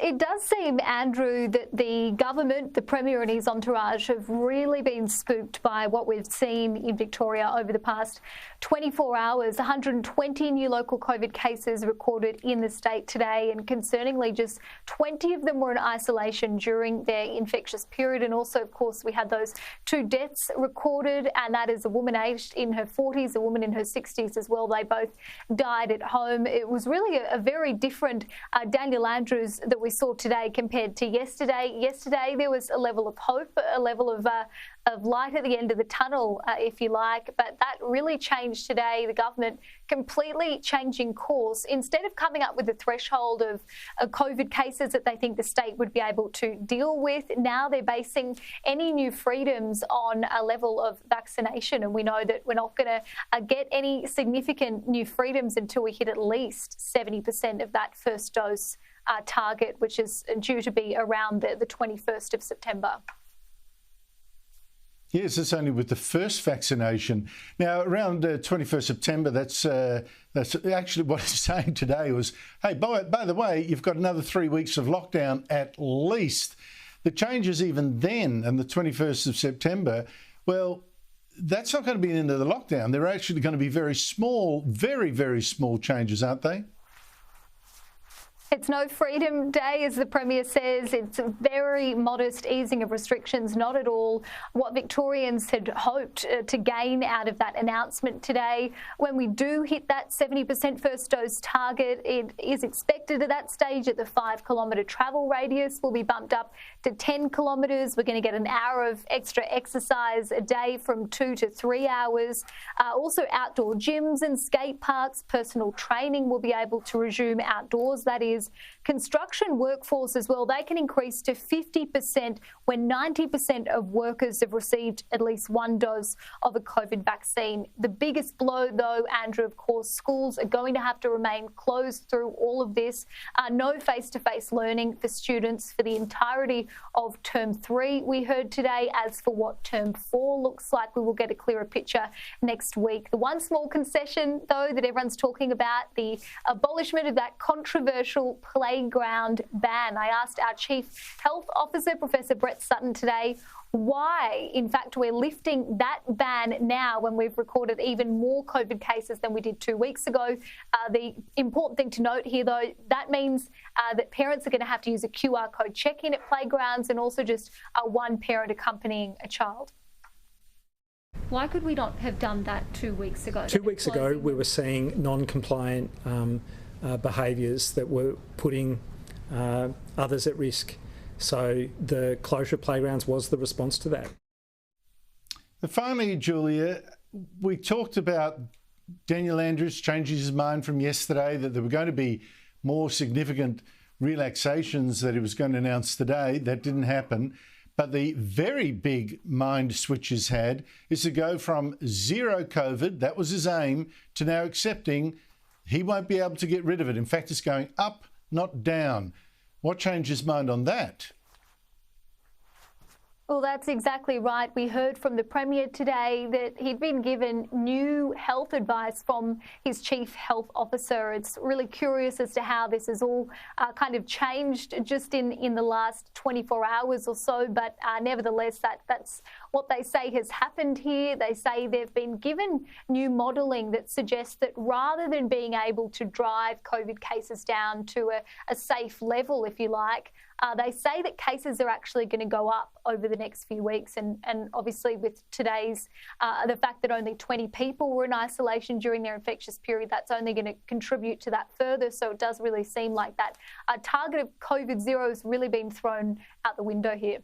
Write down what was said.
It does seem, Andrew, that the government, the Premier and his entourage have really been spooked by what we've seen in Victoria over the past 24 hours. 120 new local COVID cases recorded in the state today, and concerningly, just 20 of them were in isolation during their infectious period. And also, of course, we had those 2 deaths recorded, and that is a woman aged in her 40s, a woman in her 60s as well. They both died at home. It was really a very different Daniel Andrews that we saw today compared to yesterday. Yesterday, there was a level of hope, a level of light at the end of the tunnel, if you like, but that really changed today. The government completely changing course. Instead of coming up with a threshold of COVID cases that they think the state would be able to deal with, now they're basing any new freedoms on a level of vaccination. And we know that we're not going to get any significant new freedoms until we hit at least 70% of that first dose target, which is due to be around the 21st of September. Yes, it's only with the first vaccination. Now, around 21st September, that's actually what it's saying today was, hey, by the way, you've got another 3 weeks of lockdown at least. The changes even then, and the 21st of September, well, that's not going to be the end of the lockdown. They're actually going to be very small, very, very small changes, aren't they? It's no freedom day, as the Premier says. It's a very modest easing of restrictions, not at all what Victorians had hoped to gain out of that announcement today. When we do hit that 70% first dose target, it is expected at that stage that the 5-kilometre travel radius will be bumped up to 10 kilometres. We're going to get an hour of extra exercise a day from 2 to 3 hours. Also outdoor gyms and skate parks, personal training will be able to resume outdoors. That is, construction workforce as well, they can increase to 50% when 90% of workers have received at least 1 dose of a COVID vaccine. The biggest blow, though, Andrew, of course, schools are going to have to remain closed through all of this. No face-to-face learning for students for the entirety of Term 3, we heard today. As for what Term 4 looks like, we will get a clearer picture next week. The one small concession, though, that everyone's talking about, the abolishment of that controversial playground ban. I asked our Chief Health Officer, Professor Brett Sutton, today why, in fact, we're lifting that ban now when we've recorded even more COVID cases than we did 2 weeks ago. The important thing to note here, though, that means that parents are going to have to use a QR code check-in at playgrounds, and also just one parent accompanying a child. Why could we not have done that 2 weeks ago? 2 weeks ago, we were seeing non-compliant behaviours that were putting others at risk. So the closure of playgrounds was the response to that. But finally, Julia, we talked about Daniel Andrews changing his mind from yesterday, that there were going to be more significant relaxations that he was going to announce today. That didn't happen. But the very big mind switch he's had is to go from zero COVID, that was his aim, to now accepting he won't be able to get rid of it. In fact, it's going up, not down. What changed his mind on that? Well, that's exactly right. We heard from the Premier today that he'd been given new health advice from his Chief Health Officer. It's really curious as to how this has all kind of changed just in the last 24 hours or so, but nevertheless, that's what they say has happened here. They say they've been given new modelling that suggests that rather than being able to drive COVID cases down to a safe level, if you like, they say that cases are actually going to go up over the next few weeks, and obviously with today's, the fact that only 20 people were in isolation during their infectious period, that's only going to contribute to that further. So it does really seem like that target of COVID zero has really been thrown out the window here.